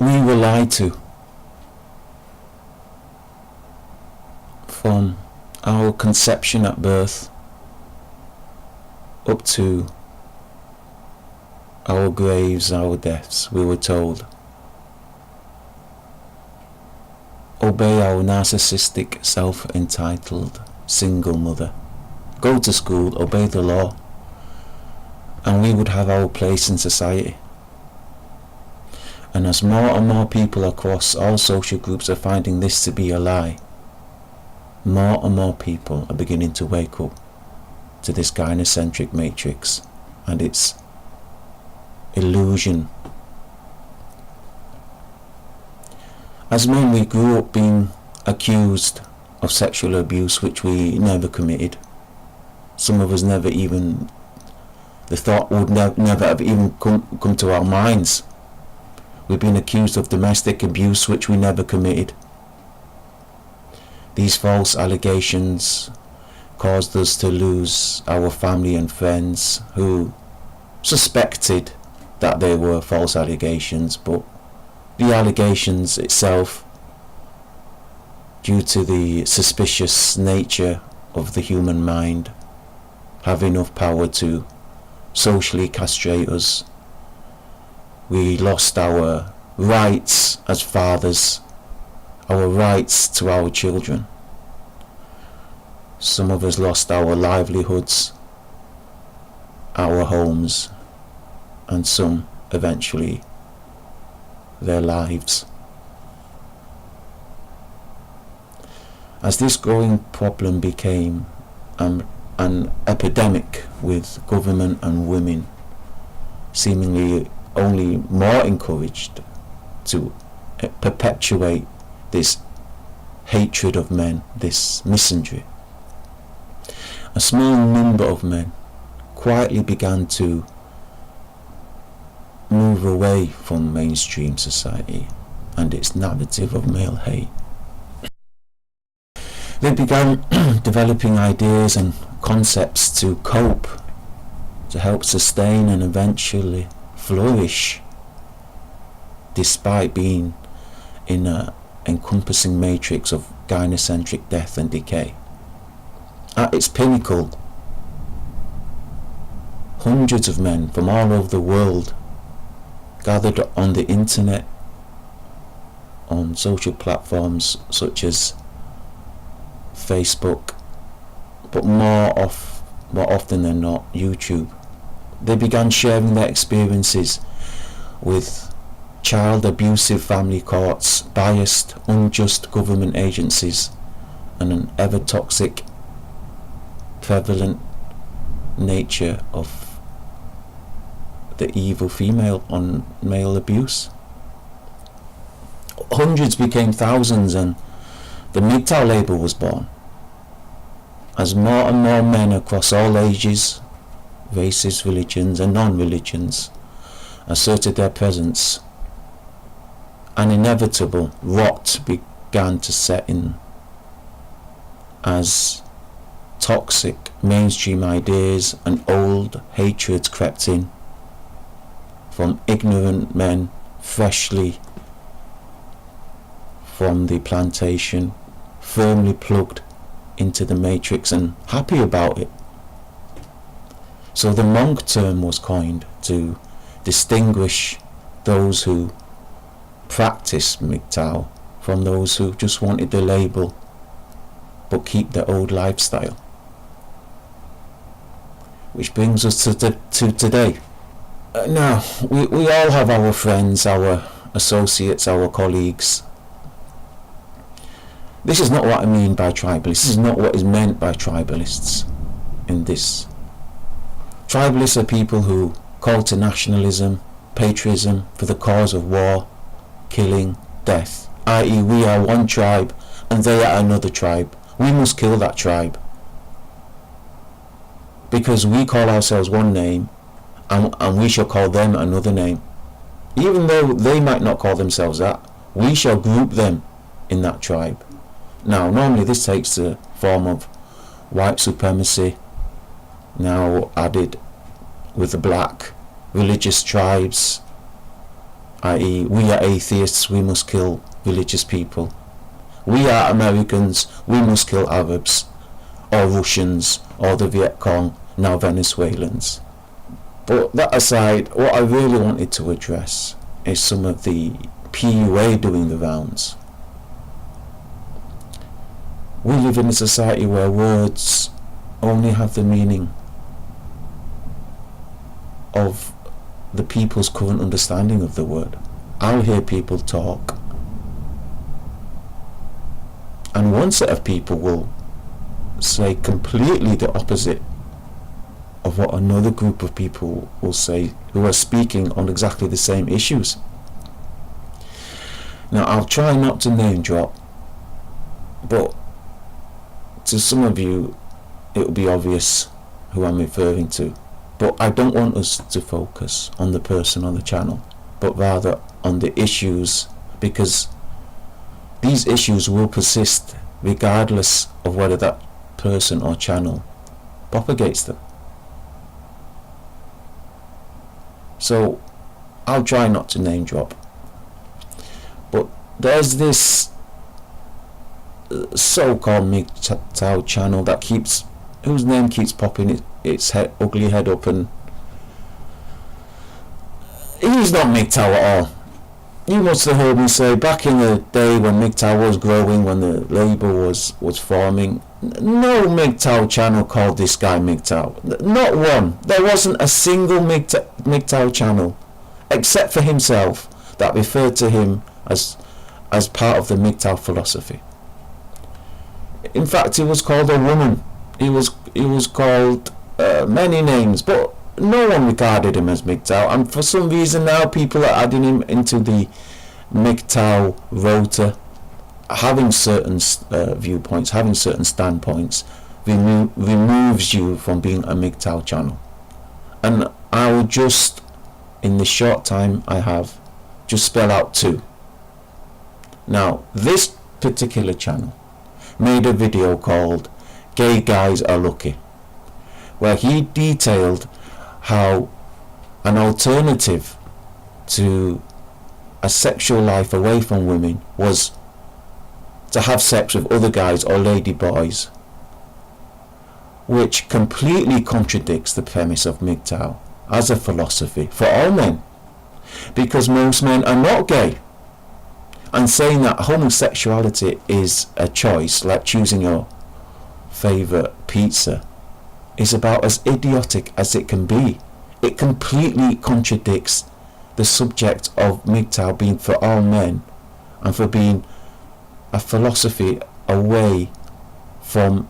We were lied to from our conception at birth up to our graves, our deaths. We were told, obey our narcissistic, self-entitled single mother, go to school, obey the law, and we would have our place in society. And as more and more people across all social groups are finding this to be a lie, more and more people are beginning to wake up to this gynocentric matrix and its illusion. As men, we grew up being accused of sexual abuse which we never committed. Some of us never even, the thought would never have even come to our minds. We've been accused of domestic abuse which we never committed. These false allegations caused us to lose our family and friends who suspected that they were false allegations, but the allegations itself, due to the suspicious nature of the human mind, have enough power to socially castrate us. We lost our rights as fathers, our rights to our children. Some of us lost our livelihoods, our homes, and some eventually their lives. As this growing problem became an epidemic, with government and women seemingly only more encouraged to perpetuate this hatred of men, this misandry, a small number of men quietly began to move away from mainstream society and its narrative of male hate. They began developing ideas and concepts to cope, to help sustain and eventually flourish, despite being in an encompassing matrix of gynocentric death and decay. At its pinnacle, hundreds of men from all over the world gathered on the internet, on social platforms such as Facebook, but more often than not YouTube. They began sharing their experiences with child abusive family courts, biased, unjust government agencies, and an ever toxic, prevalent nature of the evil female on male abuse. Hundreds became thousands, and the MGTOW label was born, as more and more men across all ages, races, religions and non-religions asserted their presence. An inevitable rot began to set in as toxic mainstream ideas and old hatreds crept in from ignorant men freshly from the plantation, firmly plugged into the matrix and happy about it. So the monk term was coined to distinguish those who practiced MGTOW from those who just wanted the label but keep their old lifestyle. Which brings us to today. Now, we all have our friends, our associates, our colleagues. This is not what I mean by tribalists. This is not what is meant by tribalists in this. Tribalists are people who call to nationalism, patriotism for the cause of war, killing, death, i.e. we are one tribe and they are another tribe. We must kill that tribe because we call ourselves one name and we shall call them another name. Even though they might not call themselves that, we shall group them in that tribe. Now, normally this takes the form of white supremacy, now added with the black, religious tribes, i.e. we are atheists, we must kill religious people. We are Americans, we must kill Arabs, or Russians, or the Viet Cong, now Venezuelans. But that aside, what I really wanted to address is some of the PUA doing the rounds. We live in a society where words only have the meaning of the people's current understanding of the word. I'll hear people talk, and one set of people will say completely the opposite of what another group of people will say, who are speaking on exactly the same issues. Now, I'll try not to name drop, but to some of you it will be obvious who I'm referring to. But I don't want us to focus on the person on the channel, but rather on the issues, because these issues will persist regardless of whether that person or channel propagates them. So I'll try not to name drop, but there's this so-called MGTOW channel that whose name keeps popping its ugly head up, and he's not MGTOW at all. You must have heard me say back in the day when MGTOW was growing, when the label was forming, no MGTOW channel called this guy MGTOW. Not one. There wasn't a single MGTOW channel except for himself that referred to him as part of the MGTOW philosophy. In fact, he was called a woman. He was called many names, but no one regarded him as MGTOW, and for some reason now people are adding him into the MGTOW rota. Having certain viewpoints, having certain standpoints removes you from being a MGTOW channel. And I will just, in the short time I have, just spell out two. Now, this particular channel made a video called "Gay Guys Are Lucky," where he detailed how an alternative to a sexual life away from women was to have sex with other guys or lady boys, which completely contradicts the premise of MGTOW as a philosophy for all men, because most men are not gay. And saying that homosexuality is a choice, like choosing your favourite pizza, is about as idiotic as it can be. It completely contradicts the subject of MGTOW being for all men and for being a philosophy away from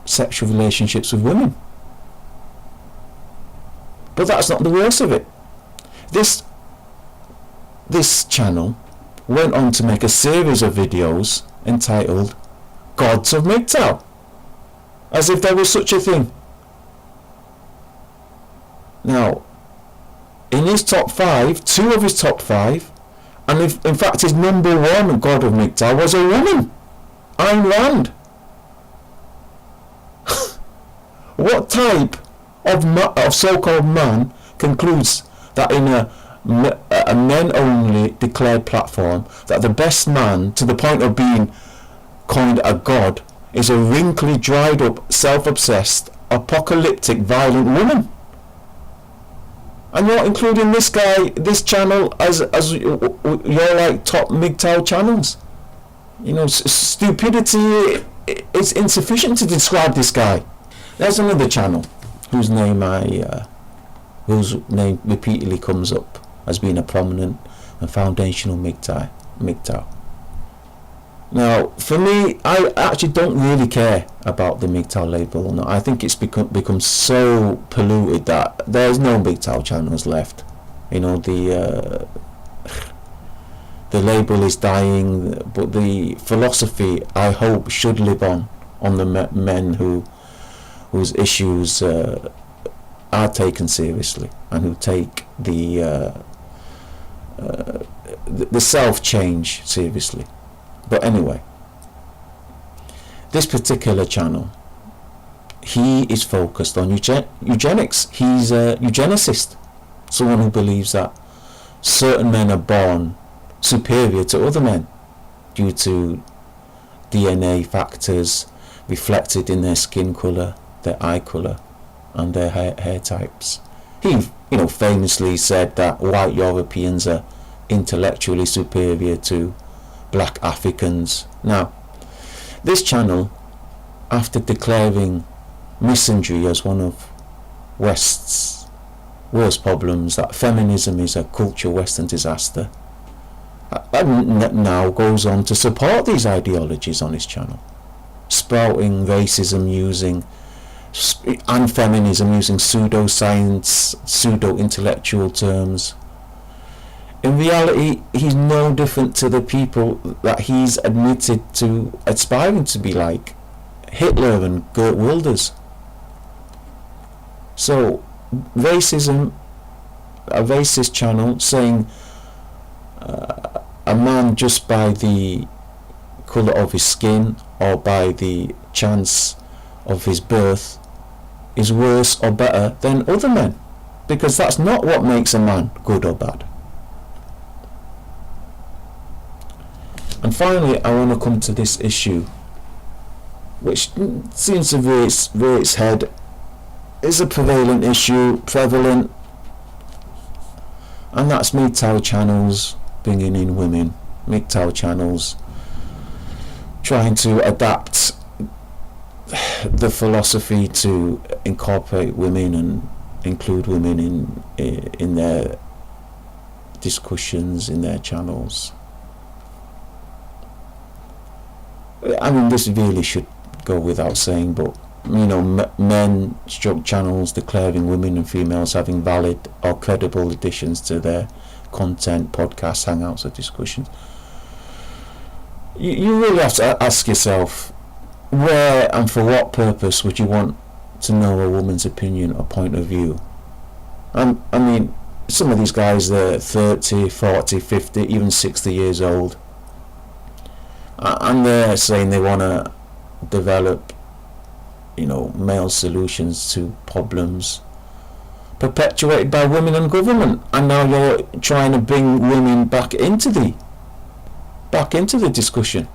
sexual relationships with women. But that's not the worst of it. This channel went on to make a series of videos entitled "Gods of MGTOW," as if there was such a thing. Now, in his top 5, 2 of his top 5, and in fact his number 1 god of MGTOW was a woman, Ayn Rand. What type of so-called man concludes that in a men-only declared platform that the best man, to the point of being coined a god, is a wrinkly, dried-up, self-obsessed, apocalyptic, violent woman? And you're including this guy, this channel, as your like top MGTOW channels. You know, stupidity is insufficient to describe this guy. There's another channel whose name repeatedly comes up as being a prominent and foundational MGTOW. Now, for me, I actually don't really care about the MGTOW label. No, I think it's become so polluted that there's no MGTOW channels left. You know, the label is dying, but the philosophy, I hope, should live on the men whose issues are taken seriously and who take the self-change seriously. But anyway, this particular channel, he is focused on eugenics. He's a eugenicist, someone who believes that certain men are born superior to other men due to DNA factors reflected in their skin colour, their eye colour, and their hair types. He, famously said that white Europeans are intellectually superior to black Africans. Now, this channel, after declaring misandry as one of West's worst problems, that feminism is a cultural Western disaster, now goes on to support these ideologies on his channel, sprouting racism and feminism using pseudoscience, pseudo-intellectual terms. In reality, he's no different to the people that he's admitted to aspiring to be like, Hitler and Geert Wilders. So, racism, a racist channel saying a man just by the colour of his skin or by the chance of his birth is worse or better than other men, because that's not what makes a man good or bad. And finally, I want to come to this issue, which seems to rear its head, is a prevalent issue, and that's MGTOW channels bringing in women, MGTOW channels trying to adapt the philosophy to incorporate women and include women in their discussions, in their channels. I mean, this really should go without saying, but men struck channels declaring women and females having valid or credible additions to their content, podcasts, hangouts or discussions. You really have to ask yourself, where and for what purpose would you want to know a woman's opinion or point of view? I mean, some of these guys, they're 30, 40, 50, even 60 years old, and they're saying they want to develop male solutions to problems perpetuated by women and government, and now you're trying to bring women back into the discussion.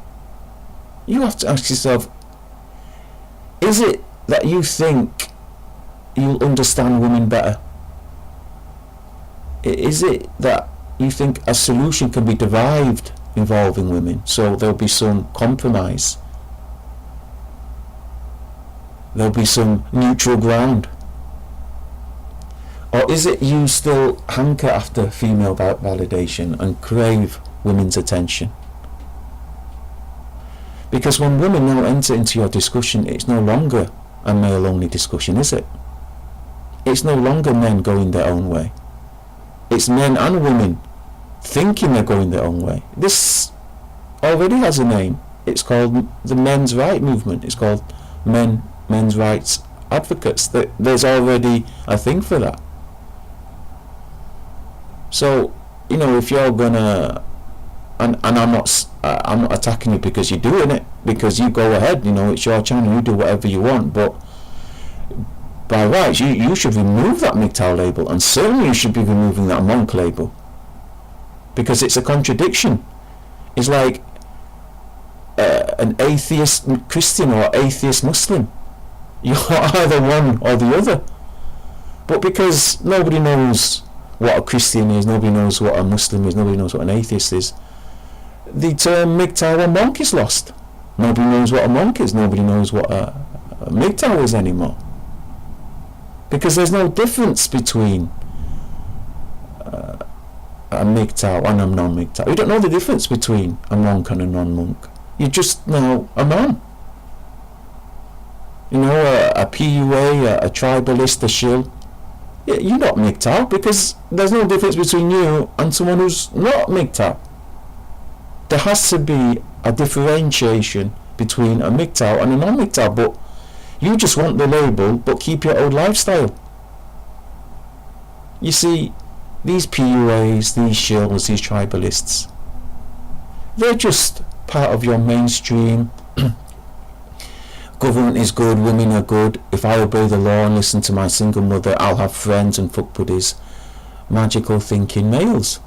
You have to ask yourself, is it that you think you'll understand women better? Is it that you think a solution can be derived involving women, so there'll be some compromise, there'll be some neutral ground? Or is it you still hanker after female validation and crave women's attention? Because when women now enter into your discussion, it's no longer a male-only discussion, is it? It's no longer men going their own way. It's men and women thinking they're going their own way. This already has a name. It's called the men's right movement. It's called men's rights advocates. There's already a thing for that. So, if you're gonna, and I'm not attacking you because you're doing it, because you go ahead, it's your channel, you do whatever you want, but by rights, you should remove that MGTOW label, and certainly you should be removing that monk label, because it's a contradiction. It's like an atheist Christian or atheist Muslim. You're either one or the other. But because nobody knows what a Christian is, nobody knows what a Muslim is, nobody knows what an atheist is, the term MGTOW or monk is lost. Nobody knows what a monk is, nobody knows what a MGTOW is anymore. Because there's no difference between a MGTOW and a non-MGTOW. You don't know the difference between a monk and a non-monk. You're just now a man. A PUA, a tribalist, a shill. You're not MGTOW, because there's no difference between you and someone who's not MGTOW. There has to be a differentiation between a MGTOW and a non-MGTOW, but you just want the label but keep your old lifestyle. You see, these PUAs, these shills, these tribalists, they're just part of your mainstream government is good, women are good, if I obey the law and listen to my single mother, I'll have friends and fuck buddies, magical thinking males.